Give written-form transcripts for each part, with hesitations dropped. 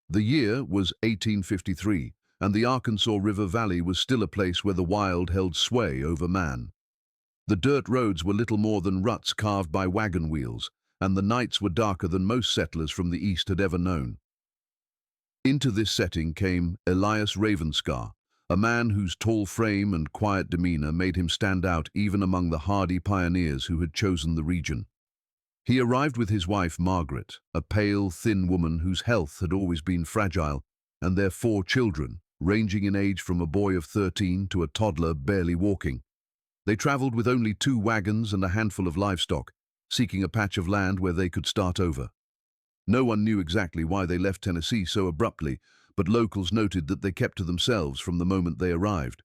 The year was 1853, and the Arkansas River Valley was still a place where the wild held sway over man. The dirt roads were little more than ruts carved by wagon wheels, and the nights were darker than most settlers from the east had ever known. Into this setting came Elias Ravenscar, a man whose tall frame and quiet demeanor made him stand out even among the hardy pioneers who had chosen the region. He arrived with his wife Margaret, a pale, thin woman whose health had always been fragile, and their 4 children, ranging in age from a boy of 13 to a toddler barely walking. They traveled with only 2 wagons and a handful of livestock, seeking a patch of land where they could start over. No one knew exactly why they left Tennessee so abruptly, but locals noted that they kept to themselves from the moment they arrived.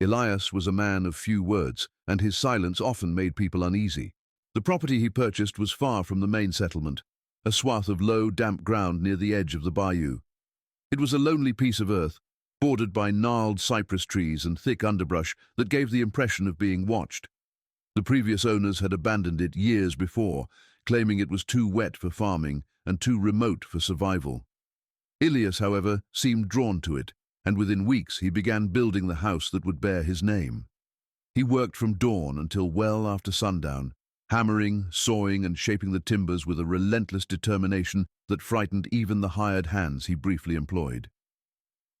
Elias was a man of few words, and his silence often made people uneasy. The property he purchased was far from the main settlement, a swath of low, damp ground near the edge of the bayou. It was a lonely piece of earth, bordered by gnarled cypress trees and thick underbrush that gave the impression of being watched. The previous owners had abandoned it years before, claiming it was too wet for farming and too remote for survival. Elias, however, seemed drawn to it, and within weeks he began building the house that would bear his name. He worked from dawn until well after sundown, hammering, sawing, and shaping the timbers with a relentless determination that frightened even the hired hands he briefly employed.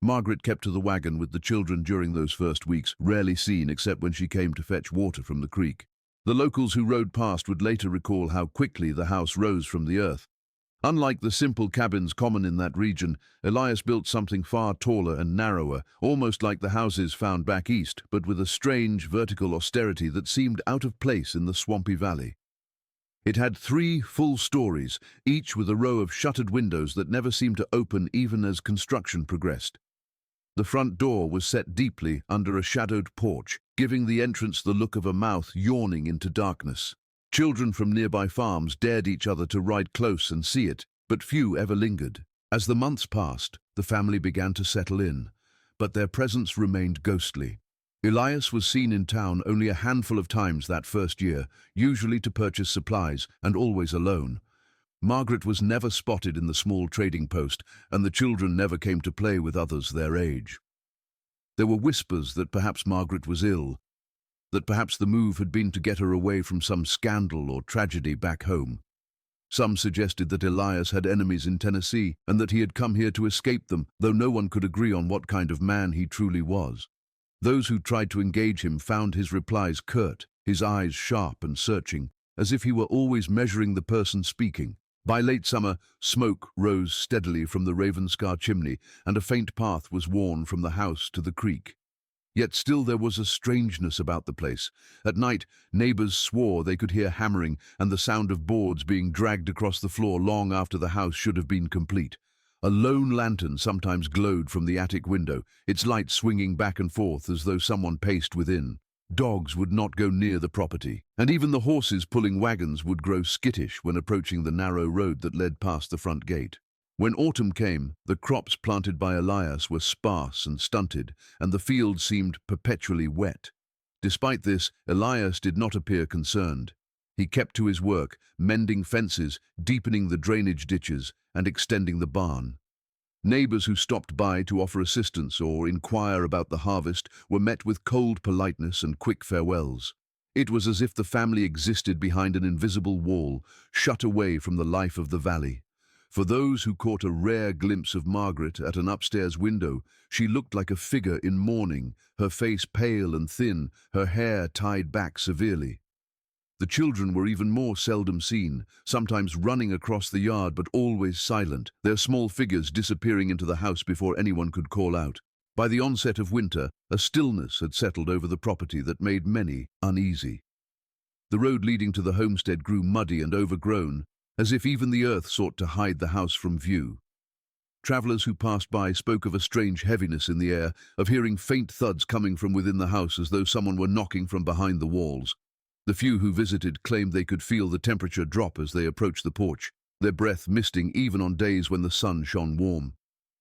Margaret kept to the wagon with the children during those first weeks, rarely seen except when she came to fetch water from the creek. The locals who rode past would later recall how quickly the house rose from the earth. Unlike the simple cabins common in that region, Elias built something far taller and narrower, almost like the houses found back east, but with a strange vertical austerity that seemed out of place in the swampy valley. It had 3 full stories, each with a row of shuttered windows that never seemed to open even as construction progressed. The front door was set deeply under a shadowed porch, giving the entrance the look of a mouth yawning into darkness. Children from nearby farms dared each other to ride close and see it, but few ever lingered. As the months passed, the family began to settle in, but their presence remained ghostly. Elias was seen in town only a handful of times that first year, usually to purchase supplies, and always alone. Margaret was never spotted in the small trading post, and the children never came to play with others their age. There were whispers that perhaps Margaret was ill, that perhaps the move had been to get her away from some scandal or tragedy back home. Some suggested that Elias had enemies in Tennessee and that he had come here to escape them, though no one could agree on what kind of man he truly was. Those who tried to engage him found his replies curt, his eyes sharp and searching, as if he were always measuring the person speaking. By late summer, smoke rose steadily from the Ravenscar chimney, and a faint path was worn from the house to the creek. Yet still there was a strangeness about the place. At night, neighbors swore they could hear hammering and the sound of boards being dragged across the floor long after the house should have been complete. A lone lantern sometimes glowed from the attic window, its light swinging back and forth as though someone paced within. Dogs would not go near the property, and even the horses pulling wagons would grow skittish when approaching the narrow road that led past the front gate. When autumn came, the crops planted by Elias were sparse and stunted, and the fields seemed perpetually wet. Despite this, Elias did not appear concerned. He kept to his work, mending fences, deepening the drainage ditches, and extending the barn. Neighbors who stopped by to offer assistance or inquire about the harvest were met with cold politeness and quick farewells. It was as if the family existed behind an invisible wall, shut away from the life of the valley. For those who caught a rare glimpse of Margaret at an upstairs window, she looked like a figure in mourning, her face pale and thin, her hair tied back severely. The children were even more seldom seen, sometimes running across the yard but always silent, their small figures disappearing into the house before anyone could call out. By the onset of winter, a stillness had settled over the property that made many uneasy. The road leading to the homestead grew muddy and overgrown, as if even the earth sought to hide the house from view. Travelers who passed by spoke of a strange heaviness in the air, of hearing faint thuds coming from within the house as though someone were knocking from behind the walls. The few who visited claimed they could feel the temperature drop as they approached the porch, their breath misting even on days when the sun shone warm.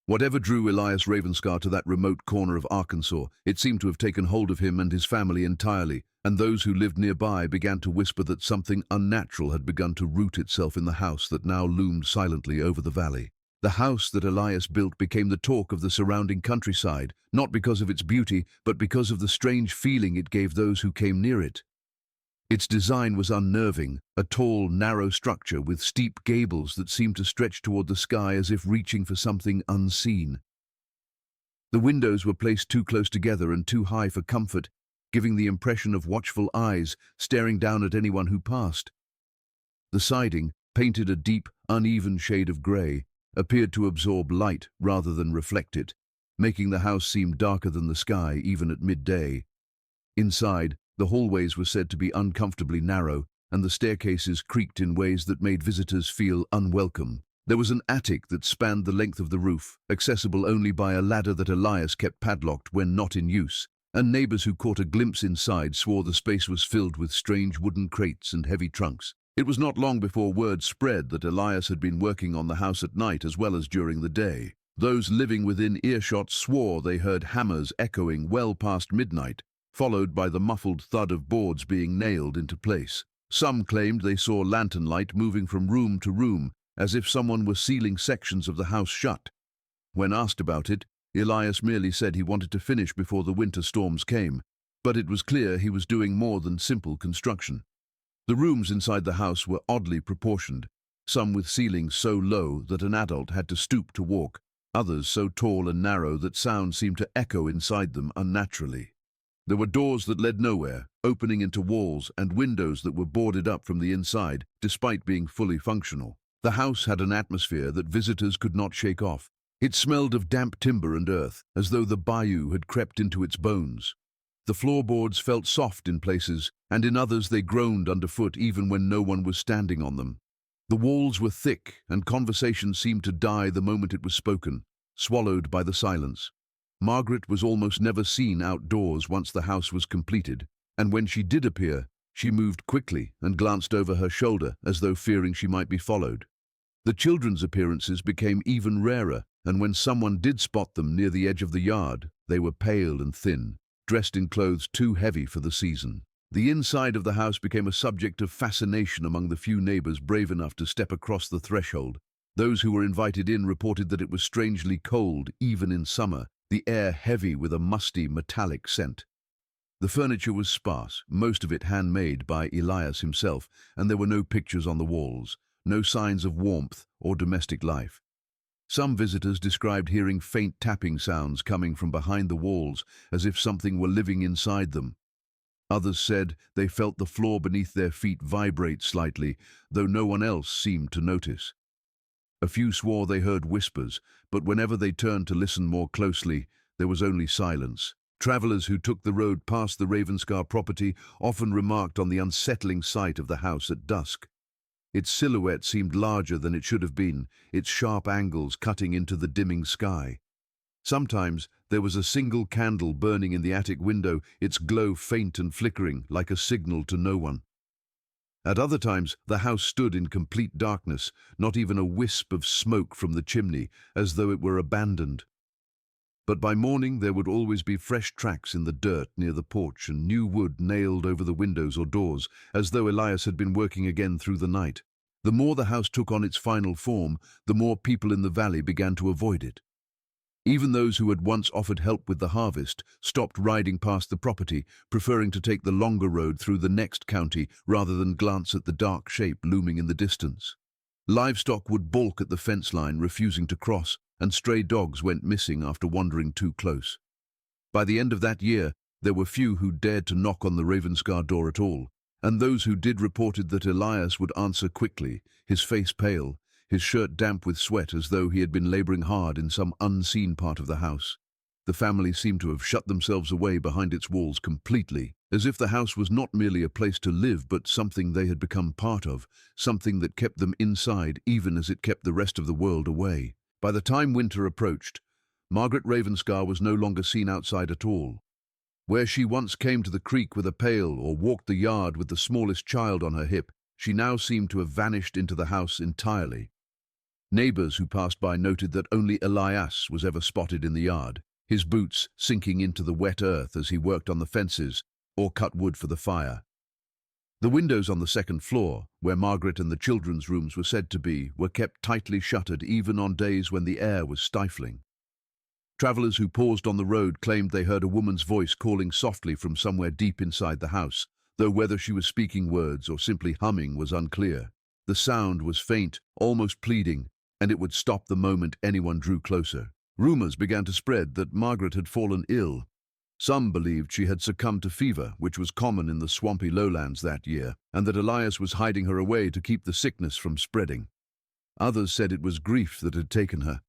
Whatever drew Elias Ravenscar to that remote corner of Arkansas, it seemed to have taken hold of him and his family entirely, and those who lived nearby began to whisper that something unnatural had begun to root itself in the house that now loomed silently over the valley. The house that Elias built became the talk of the surrounding countryside, not because of its beauty, but because of the strange feeling it gave those who came near it. Its design was unnerving, a tall, narrow structure with steep gables that seemed to stretch toward the sky as if reaching for something unseen. The windows were placed too close together and too high for comfort, giving the impression of watchful eyes staring down at anyone who passed. The siding, painted a deep, uneven shade of grey, appeared to absorb light rather than reflect it, making the house seem darker than the sky even at midday. Inside, the hallways were said to be uncomfortably narrow, and the staircases creaked in ways that made visitors feel unwelcome. There was an attic that spanned the length of the roof, accessible only by a ladder that Elias kept padlocked when not in use, and neighbors who caught a glimpse inside swore the space was filled with strange wooden crates and heavy trunks. It was not long before word spread that Elias had been working on the house at night as well as during the day. Those living within earshot swore they heard hammers echoing well past midnight, followed by the muffled thud of boards being nailed into place. Some claimed they saw lantern light moving from room to room, as if someone were sealing sections of the house shut. When asked about it, Elias merely said he wanted to finish before the winter storms came, but it was clear he was doing more than simple construction. The rooms inside the house were oddly proportioned, some with ceilings so low that an adult had to stoop to walk, others so tall and narrow that sound seemed to echo inside them unnaturally. There were doors that led nowhere, opening into walls, and windows that were boarded up from the inside, despite being fully functional. The house had an atmosphere that visitors could not shake off. It smelled of damp timber and earth, as though the bayou had crept into its bones. The floorboards felt soft in places, and in others they groaned underfoot even when no one was standing on them. The walls were thick, and conversation seemed to die the moment it was spoken, swallowed by the silence. Margaret was almost never seen outdoors once the house was completed, and when she did appear, she moved quickly and glanced over her shoulder as though fearing she might be followed. The children's appearances became even rarer, and when someone did spot them near the edge of the yard, they were pale and thin, dressed in clothes too heavy for the season. The inside of the house became a subject of fascination among the few neighbors brave enough to step across the threshold. Those who were invited in reported that it was strangely cold, even in summer, the air heavy with a musty, metallic scent. The furniture was sparse, most of it handmade by Elias himself, and there were no pictures on the walls, no signs of warmth or domestic life. Some visitors described hearing faint tapping sounds coming from behind the walls, as if something were living inside them. Others said they felt the floor beneath their feet vibrate slightly, though no one else seemed to notice. A few swore they heard whispers, but whenever they turned to listen more closely, there was only silence. Travelers who took the road past the Ravenscar property often remarked on the unsettling sight of the house at dusk. Its silhouette seemed larger than it should have been, its sharp angles cutting into the dimming sky. Sometimes there was a single candle burning in the attic window, its glow faint and flickering, like a signal to no one. At other times, the house stood in complete darkness, not even a wisp of smoke from the chimney, as though it were abandoned. But by morning there would always be fresh tracks in the dirt near the porch and new wood nailed over the windows or doors, as though Elias had been working again through the night. The more the house took on its final form, the more people in the valley began to avoid it. Even those who had once offered help with the harvest stopped riding past the property, preferring to take the longer road through the next county rather than glance at the dark shape looming in the distance. Livestock would balk at the fence line, refusing to cross, and stray dogs went missing after wandering too close. By the end of that year, there were few who dared to knock on the Ravenscar door at all, and those who did reported that Elias would answer quickly, his face pale, his shirt damp with sweat as though he had been laboring hard in some unseen part of the house. The family seemed to have shut themselves away behind its walls completely, as if the house was not merely a place to live but something they had become part of, something that kept them inside even as it kept the rest of the world away. By the time winter approached, Margaret Ravenscar was no longer seen outside at all. Where she once came to the creek with a pail or walked the yard with the smallest child on her hip, she now seemed to have vanished into the house entirely. Neighbors who passed by noted that only Elias was ever spotted in the yard, his boots sinking into the wet earth as he worked on the fences or cut wood for the fire. The windows on the second floor, where Margaret and the children's rooms were said to be, were kept tightly shuttered even on days when the air was stifling. Travelers who paused on the road claimed they heard a woman's voice calling softly from somewhere deep inside the house, though whether she was speaking words or simply humming was unclear. The sound was faint, almost pleading, and it would stop the moment anyone drew closer. Rumors began to spread that Margaret had fallen ill. Some believed she had succumbed to fever, which was common in the swampy lowlands that year, and that Elias was hiding her away to keep the sickness from spreading. Others said it was grief that had taken her,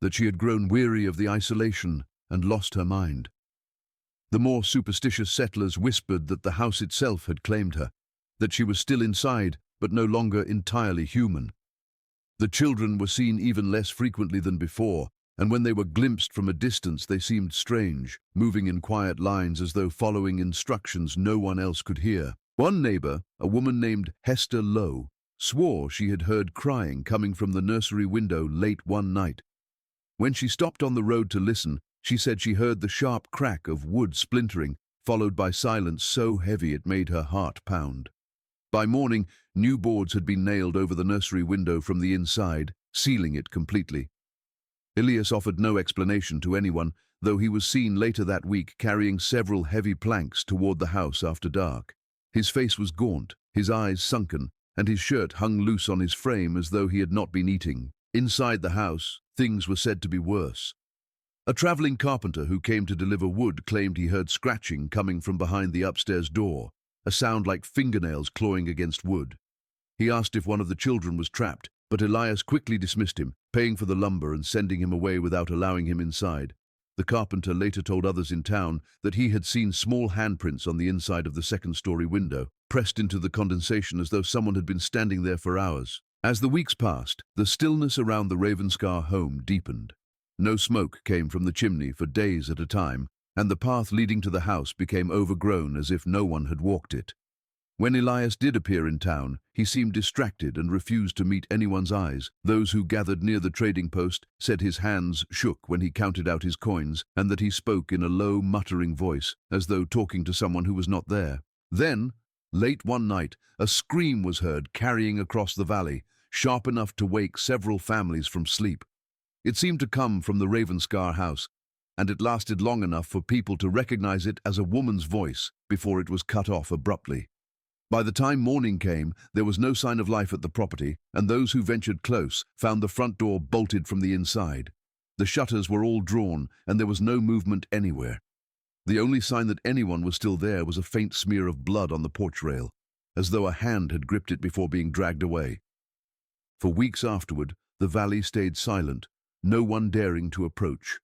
that she had grown weary of the isolation and lost her mind. The more superstitious settlers whispered that the house itself had claimed her, that she was still inside, but no longer entirely human. The children were seen even less frequently than before, and when they were glimpsed from a distance they seemed strange, moving in quiet lines as though following instructions no one else could hear. One neighbor, a woman named Hester Lowe, swore she had heard crying coming from the nursery window late one night. When she stopped on the road to listen, she said she heard the sharp crack of wood splintering, followed by silence so heavy it made her heart pound. By morning, new boards had been nailed over the nursery window from the inside, sealing it completely. Elias offered no explanation to anyone, though he was seen later that week carrying several heavy planks toward the house after dark. His face was gaunt, his eyes sunken, and his shirt hung loose on his frame as though he had not been eating. Inside the house, things were said to be worse. A traveling carpenter who came to deliver wood claimed he heard scratching coming from behind the upstairs door, a sound like fingernails clawing against wood. He asked if one of the children was trapped, but Elias quickly dismissed him, paying for the lumber and sending him away without allowing him inside. The carpenter later told others in town that he had seen small handprints on the inside of the second-story window, pressed into the condensation as though someone had been standing there for hours. As the weeks passed, the stillness around the Ravenscar home deepened. No smoke came from the chimney for days at a time, and the path leading to the house became overgrown as if no one had walked it. When Elias did appear in town, he seemed distracted and refused to meet anyone's eyes. Those who gathered near the trading post said his hands shook when he counted out his coins, and that he spoke in a low, muttering voice, as though talking to someone who was not there. Then, late one night, a scream was heard carrying across the valley, sharp enough to wake several families from sleep. It seemed to come from the Ravenscar house, and it lasted long enough for people to recognize it as a woman's voice before it was cut off abruptly. By the time morning came, there was no sign of life at the property, and those who ventured close found the front door bolted from the inside. The shutters were all drawn, and there was no movement anywhere. The only sign that anyone was still there was a faint smear of blood on the porch rail, as though a hand had gripped it before being dragged away. For weeks afterward, the valley stayed silent, no one daring to approach.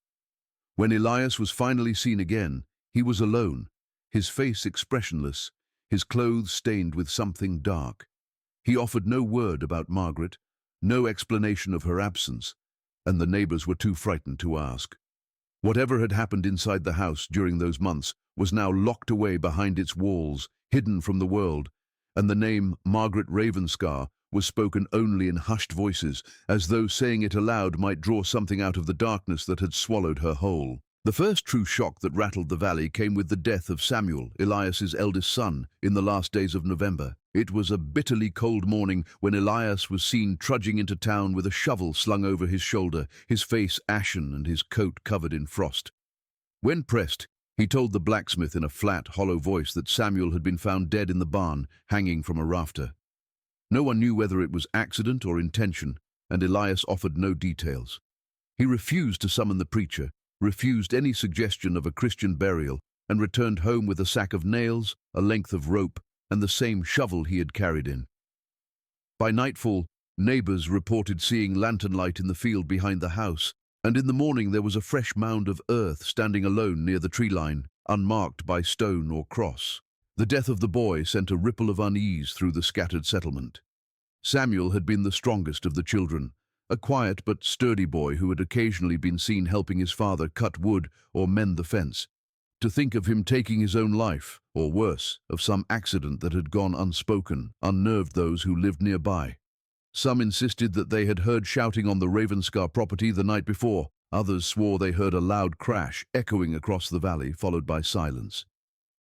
When Elias was finally seen again, he was alone, his face expressionless, his clothes stained with something dark. He offered no word about Margaret, no explanation of her absence, and the neighbors were too frightened to ask. Whatever had happened inside the house during those months was now locked away behind its walls, hidden from the world, and the name Margaret Ravenscar was spoken only in hushed voices, as though saying it aloud might draw something out of the darkness that had swallowed her whole. The first true shock that rattled the valley came with the death of Samuel, Elias's eldest son, in the last days of November. It was a bitterly cold morning when Elias was seen trudging into town with a shovel slung over his shoulder, his face ashen and his coat covered in frost. When pressed, he told the blacksmith in a flat, hollow voice that Samuel had been found dead in the barn, hanging from a rafter. No one knew whether it was accident or intention, and Elias offered no details. He refused to summon the preacher, refused any suggestion of a Christian burial, and returned home with a sack of nails, a length of rope, and the same shovel he had carried in. By nightfall, neighbors reported seeing lantern light in the field behind the house, and in the morning there was a fresh mound of earth standing alone near the tree line, unmarked by stone or cross. The death of the boy sent a ripple of unease through the scattered settlement. Samuel had been the strongest of the children, a quiet but sturdy boy who had occasionally been seen helping his father cut wood or mend the fence. To think of him taking his own life, or worse, of some accident that had gone unspoken, unnerved those who lived nearby. Some insisted that they had heard shouting on the Ravenscar property the night before. Others swore they heard a loud crash echoing across the valley, followed by silence.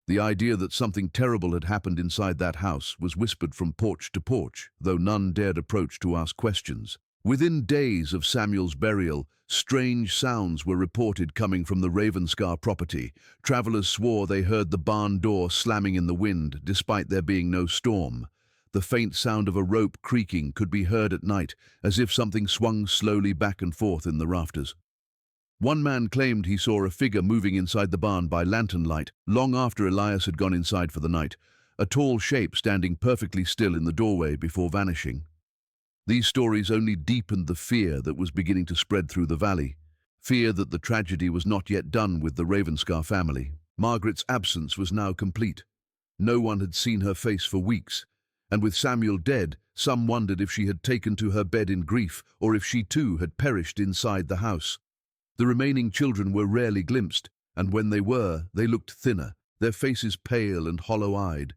The idea that something terrible had happened inside that house was whispered from porch to porch, though none dared approach to ask questions. Within days of Samuel's burial, strange sounds were reported coming from the Ravenscar property. Travelers swore they heard the barn door slamming in the wind, despite there being no storm. The faint sound of a rope creaking could be heard at night, as if something swung slowly back and forth in the rafters. One man claimed he saw a figure moving inside the barn by lantern light, long after Elias had gone inside for the night, a tall shape standing perfectly still in the doorway before vanishing. These stories only deepened the fear that was beginning to spread through the valley, fear that the tragedy was not yet done with the Ravenscar family. Margaret's absence was now complete. No one had seen her face for weeks, and with Samuel dead, some wondered if she had taken to her bed in grief or if she too had perished inside the house. The remaining children were rarely glimpsed, and when they were, they looked thinner, their faces pale and hollow-eyed.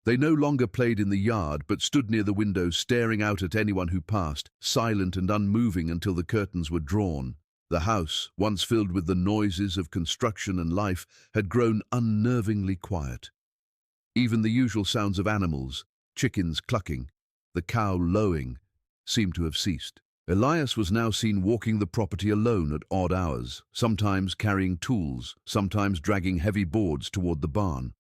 They no longer played in the yard, but stood near the windows staring out at anyone who passed, silent and unmoving until the curtains were drawn. The house, once filled with the noises of construction and life, had grown unnervingly quiet. Even the usual sounds of animals, chickens clucking, the cow lowing, seemed to have ceased. Elias was now seen walking the property alone at odd hours, sometimes carrying tools, sometimes dragging heavy boards toward the barn.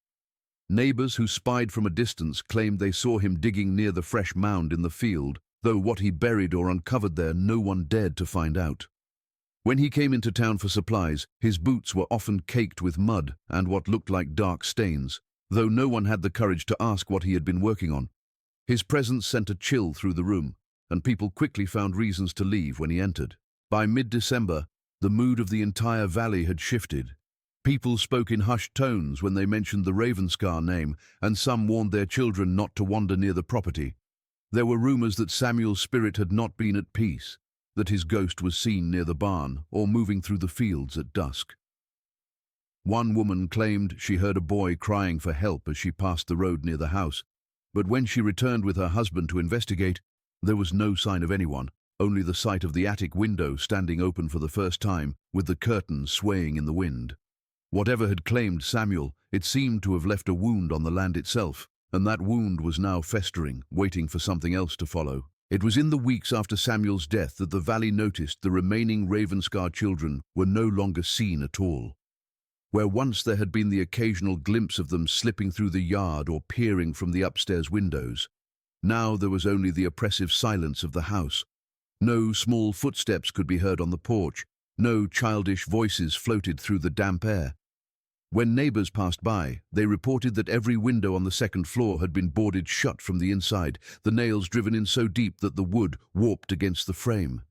Neighbors who spied from a distance claimed they saw him digging near the fresh mound in the field, though what he buried or uncovered there no one dared to find out. When he came into town for supplies, his boots were often caked with mud and what looked like dark stains, though no one had the courage to ask what he had been working on. His presence sent a chill through the room, and people quickly found reasons to leave when he entered. By mid-December, the mood of the entire valley had shifted. People spoke in hushed tones when they mentioned the Ravenscar name, and some warned their children not to wander near the property. There were rumors that Samuel's spirit had not been at peace, that his ghost was seen near the barn or moving through the fields at dusk. One woman claimed she heard a boy crying for help as she passed the road near the house, but when she returned with her husband to investigate, there was no sign of anyone, only the sight of the attic window standing open for the first time, with the curtains swaying in the wind. Whatever had claimed Samuel, it seemed to have left a wound on the land itself, and that wound was now festering, waiting for something else to follow. It was in the weeks after Samuel's death that the valley noticed the remaining Ravenscar children were no longer seen at all. Where once there had been the occasional glimpse of them slipping through the yard or peering from the upstairs windows, now there was only the oppressive silence of the house. No small footsteps could be heard on the porch. No childish voices floated through the damp air. When neighbors passed by, they reported that every window on the second floor had been boarded shut from the inside, the nails driven in so deep that the wood warped against the frame.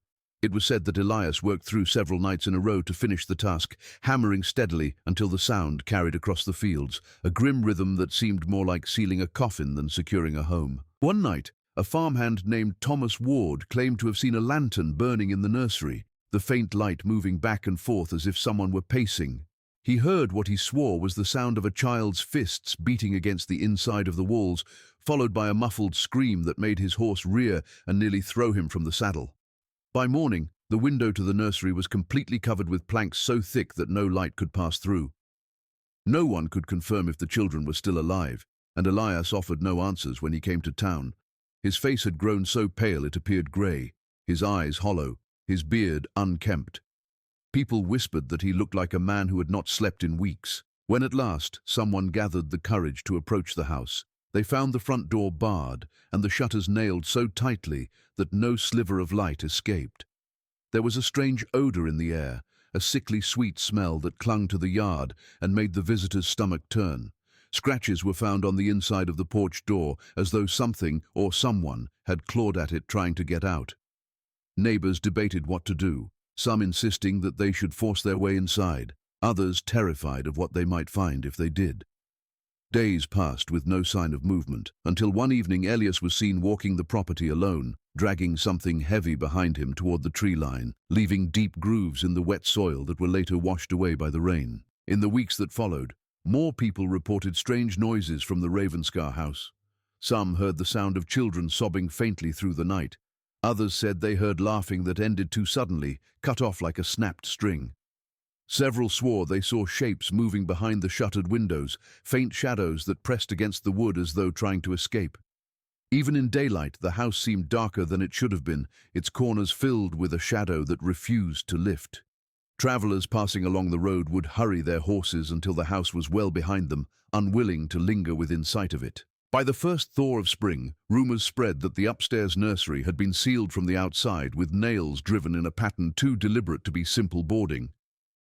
It was said that Elias worked through several nights in a row to finish the task, hammering steadily until the sound carried across the fields, a grim rhythm that seemed more like sealing a coffin than securing a home. One night, a farmhand named Thomas Ward claimed to have seen a lantern burning in the nursery, the faint light moving back and forth as if someone were pacing. He heard what he swore was the sound of a child's fists beating against the inside of the walls, followed by a muffled scream that made his horse rear and nearly throw him from the saddle. By morning, the window to the nursery was completely covered with planks so thick that no light could pass through. No one could confirm if the children were still alive, and Elias offered no answers when he came to town. His face had grown so pale it appeared grey, his eyes hollow, his beard unkempt. People whispered that he looked like a man who had not slept in weeks. When at last someone gathered the courage to approach the house, they found the front door barred and the shutters nailed so tightly that no sliver of light escaped. There was a strange odor in the air, a sickly sweet smell that clung to the yard and made the visitor's stomach turn. Scratches were found on the inside of the porch door, as though something or someone had clawed at it trying to get out. Neighbors debated what to do, some insisting that they should force their way inside, others terrified of what they might find if they did. Days passed with no sign of movement, until one evening Elias was seen walking the property alone, dragging something heavy behind him toward the tree line, leaving deep grooves in the wet soil that were later washed away by the rain. In the weeks that followed, more people reported strange noises from the Ravenscar house. Some heard the sound of children sobbing faintly through the night. Others said they heard laughing that ended too suddenly, cut off like a snapped string. Several swore they saw shapes moving behind the shuttered windows, faint shadows that pressed against the wood as though trying to escape. Even in daylight, the house seemed darker than it should have been, its corners filled with a shadow that refused to lift. Travelers passing along the road would hurry their horses until the house was well behind them, unwilling to linger within sight of it. By the first thaw of spring, rumors spread that the upstairs nursery had been sealed from the outside with nails driven in a pattern too deliberate to be simple boarding.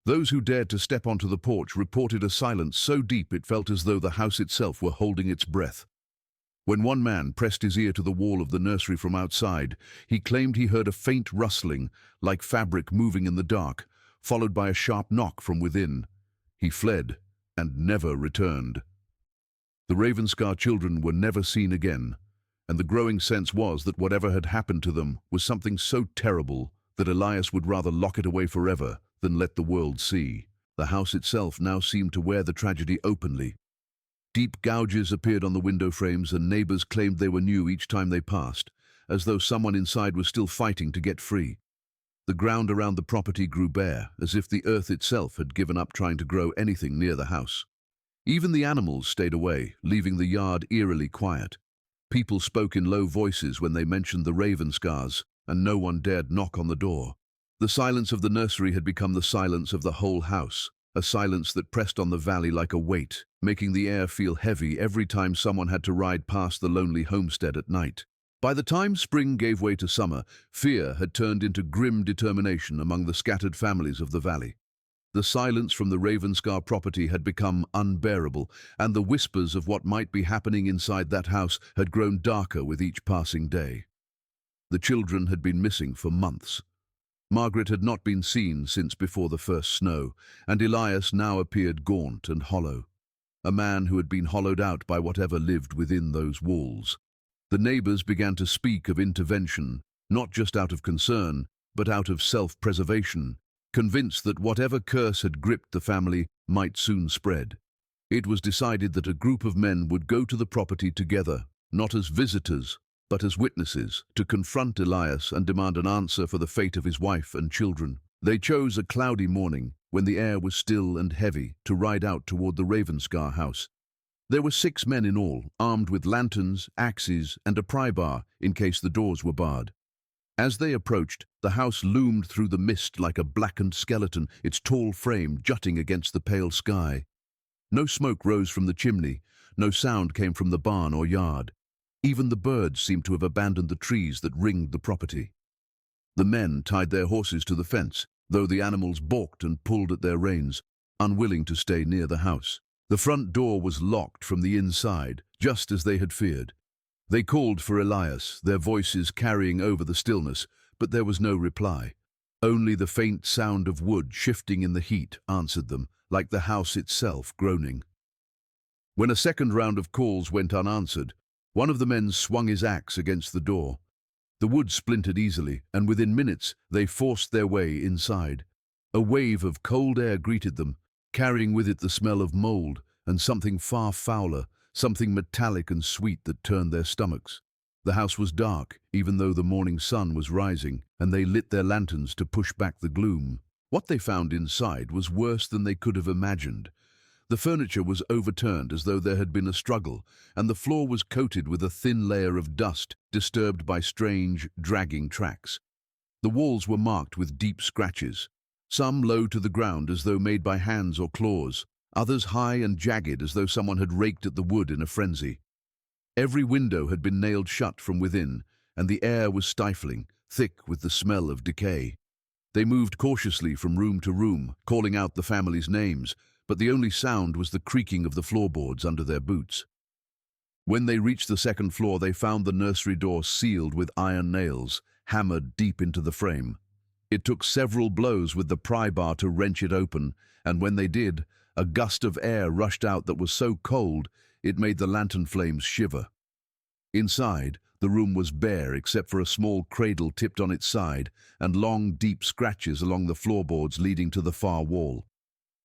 Those who dared to step onto the porch reported a silence so deep it felt as though the house itself were holding its breath. When one man pressed his ear to the wall of the nursery from outside, he claimed he heard a faint rustling, like fabric moving in the dark, followed by a sharp knock from within. He fled and never returned. The Ravenscar children were never seen again, and the growing sense was that whatever had happened to them was something so terrible that Elias would rather lock it away forever than let the world see. The house itself now seemed to wear the tragedy openly. Deep gouges appeared on the window frames, and neighbors claimed they were new each time they passed, as though someone inside was still fighting to get free. The ground around the property grew bare, as if the earth itself had given up trying to grow anything near the house. Even the animals stayed away, leaving the yard eerily quiet. People spoke in low voices when they mentioned the Ravenscars, and no one dared knock on the door. The silence of the nursery had become the silence of the whole house, a silence that pressed on the valley like a weight, making the air feel heavy every time someone had to ride past the lonely homestead at night. By the time spring gave way to summer, fear had turned into grim determination among the scattered families of the valley. The silence from the Ravenscar property had become unbearable, and the whispers of what might be happening inside that house had grown darker with each passing day. The children had been missing for months. Margaret had not been seen since before the first snow, and Elias now appeared gaunt and hollow, a man who had been hollowed out by whatever lived within those walls. The neighbors began to speak of intervention, not just out of concern, but out of self-preservation, convinced that whatever curse had gripped the family might soon spread. It was decided that a group of men would go to the property together, not as visitors, but as witnesses, to confront Elias and demand an answer for the fate of his wife and children. They chose a cloudy morning, when the air was still and heavy, to ride out toward the Ravenscar house. There were 6 men in all, armed with lanterns, axes, and a pry bar in case the doors were barred. As they approached, the house loomed through the mist like a blackened skeleton, its tall frame jutting against the pale sky. No smoke rose from the chimney, no sound came from the barn or yard. Even the birds seemed to have abandoned the trees that ringed the property. The men tied their horses to the fence, though the animals balked and pulled at their reins, unwilling to stay near the house. The front door was locked from the inside, just as they had feared. They called for Elias, their voices carrying over the stillness, but there was no reply. Only the faint sound of wood shifting in the heat answered them, like the house itself groaning. When a second round of calls went unanswered, one of the men swung his axe against the door. The wood splintered easily, and within minutes they forced their way inside. A wave of cold air greeted them, carrying with it the smell of mold and something far fouler, something metallic and sweet that turned their stomachs. The house was dark, even though the morning sun was rising, and they lit their lanterns to push back the gloom. What they found inside was worse than they could have imagined. The furniture was overturned as though there had been a struggle, and the floor was coated with a thin layer of dust, disturbed by strange, dragging tracks. The walls were marked with deep scratches, some low to the ground as though made by hands or claws, others high and jagged as though someone had raked at the wood in a frenzy. Every window had been nailed shut from within, and the air was stifling, thick with the smell of decay. They moved cautiously from room to room, calling out the family's names, but the only sound was the creaking of the floorboards under their boots. When they reached the second floor, they found the nursery door sealed with iron nails, hammered deep into the frame. It took several blows with the pry bar to wrench it open, and when they did, a gust of air rushed out that was so cold it made the lantern flames shiver. Inside, the room was bare except for a small cradle tipped on its side and long, deep scratches along the floorboards leading to the far wall.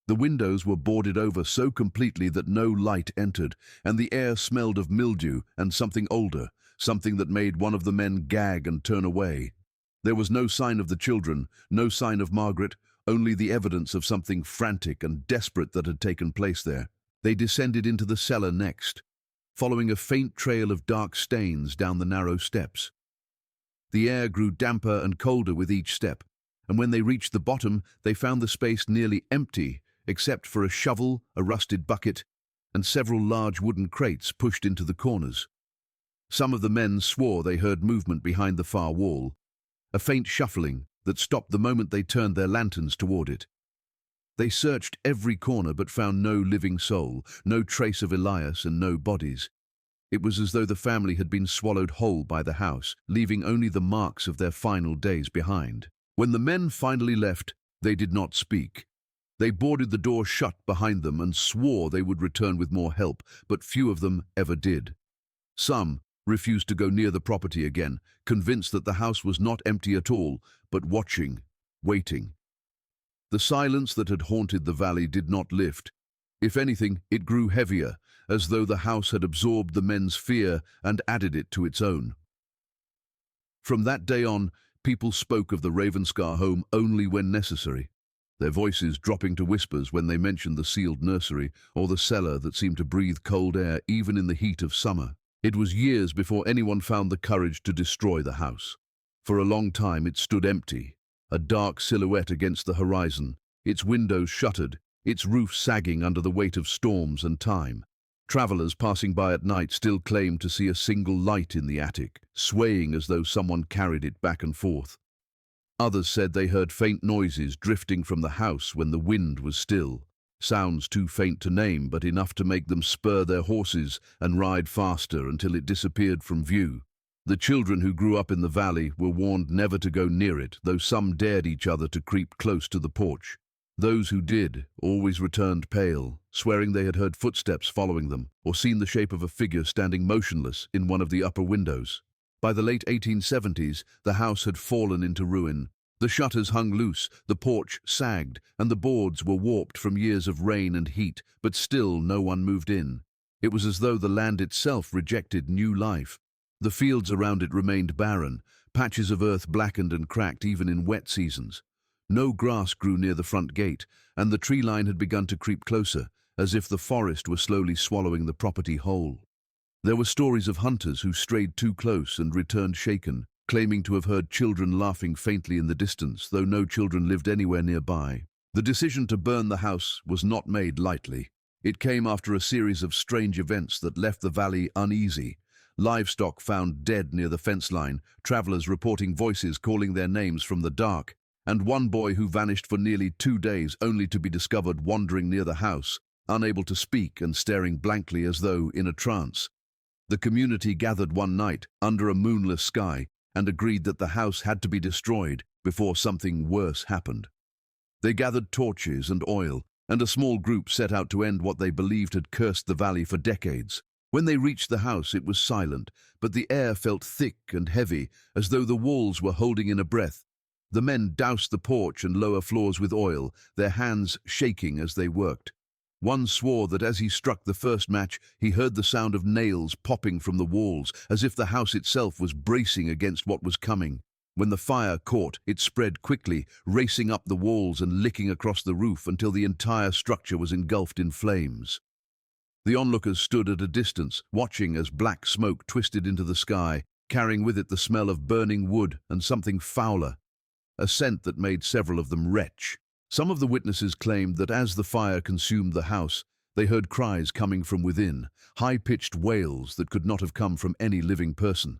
The windows were boarded over so completely that no light entered, and the air smelled of mildew and something older, something that made one of the men gag and turn away. There was no sign of the children, no sign of Margaret, only the evidence of something frantic and desperate that had taken place there. They descended into the cellar next, following a faint trail of dark stains down the narrow steps. The air grew damper and colder with each step, and when they reached the bottom, they found the space nearly empty, except for a shovel, a rusted bucket, and several large wooden crates pushed into the corners. Some of the men swore they heard movement behind the far wall, a faint shuffling that stopped the moment they turned their lanterns toward it. They searched every corner but found no living soul, no trace of Elias and no bodies. It was as though the family had been swallowed whole by the house, leaving only the marks of their final days behind. When the men finally left, they did not speak. They boarded the door shut behind them and swore they would return with more help, but few of them ever did. Some refused to go near the property again, convinced that the house was not empty at all, but watching, waiting. The silence that had haunted the valley did not lift. If anything, it grew heavier, as though the house had absorbed the men's fear and added it to its own. From that day on, people spoke of the Ravenscar home only when necessary, their voices dropping to whispers when they mentioned the sealed nursery or the cellar that seemed to breathe cold air even in the heat of summer. It was years before anyone found the courage to destroy the house. For a long time it stood empty, a dark silhouette against the horizon, its windows shuttered, its roof sagging under the weight of storms and time. Travelers passing by at night still claimed to see a single light in the attic, swaying as though someone carried it back and forth. Others said they heard faint noises drifting from the house when the wind was still, sounds too faint to name but enough to make them spur their horses and ride faster until it disappeared from view. The children who grew up in the valley were warned never to go near it, though some dared each other to creep close to the porch. Those who did always returned pale, swearing they had heard footsteps following them or seen the shape of a figure standing motionless in one of the upper windows. By the late 1870s, the house had fallen into ruin. The shutters hung loose, the porch sagged, and the boards were warped from years of rain and heat, but still no one moved in. It was as though the land itself rejected new life. The fields around it remained barren, patches of earth blackened and cracked even in wet seasons. No grass grew near the front gate, and the tree line had begun to creep closer, as if the forest were slowly swallowing the property whole. There were stories of hunters who strayed too close and returned shaken, claiming to have heard children laughing faintly in the distance, though no children lived anywhere nearby. The decision to burn the house was not made lightly. It came after a series of strange events that left the valley uneasy. Livestock found dead near the fence line, travelers reporting voices calling their names from the dark, and one boy who vanished for nearly 2 days only to be discovered wandering near the house, unable to speak and staring blankly as though in a trance. The community gathered one night under a moonless sky and agreed that the house had to be destroyed before something worse happened. They gathered torches and oil, and a small group set out to end what they believed had cursed the valley for decades. When they reached the house, it was silent, but the air felt thick and heavy, as though the walls were holding in a breath. The men doused the porch and lower floors with oil, their hands shaking as they worked. One swore that as he struck the first match, he heard the sound of nails popping from the walls, as if the house itself was bracing against what was coming. When the fire caught, it spread quickly, racing up the walls and licking across the roof until the entire structure was engulfed in flames. The onlookers stood at a distance, watching as black smoke twisted into the sky, carrying with it the smell of burning wood and something fouler, a scent that made several of them retch. Some of the witnesses claimed that as the fire consumed the house, they heard cries coming from within, high-pitched wails that could not have come from any living person.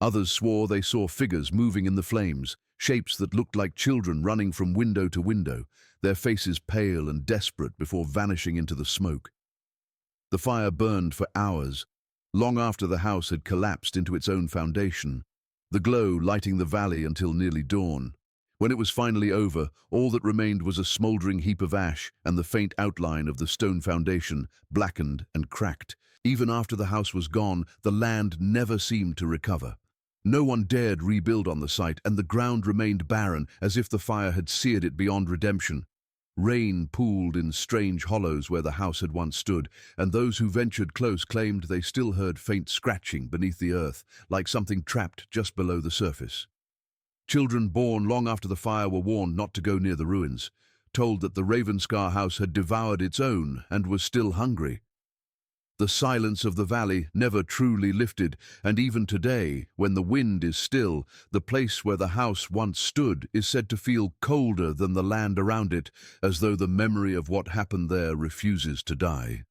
Others swore they saw figures moving in the flames, shapes that looked like children running from window to window, their faces pale and desperate before vanishing into the smoke. The fire burned for hours, long after the house had collapsed into its own foundation, the glow lighting the valley until nearly dawn. When it was finally over, all that remained was a smouldering heap of ash and the faint outline of the stone foundation, blackened and cracked. Even after the house was gone, the land never seemed to recover. No one dared rebuild on the site, and the ground remained barren, as if the fire had seared it beyond redemption. Rain pooled in strange hollows where the house had once stood, and those who ventured close claimed they still heard faint scratching beneath the earth, like something trapped just below the surface. Children born long after the fire were warned not to go near the ruins, told that the Ravenscar house had devoured its own and was still hungry. The silence of the valley never truly lifted, and even today, when the wind is still, the place where the house once stood is said to feel colder than the land around it, as though the memory of what happened there refuses to die.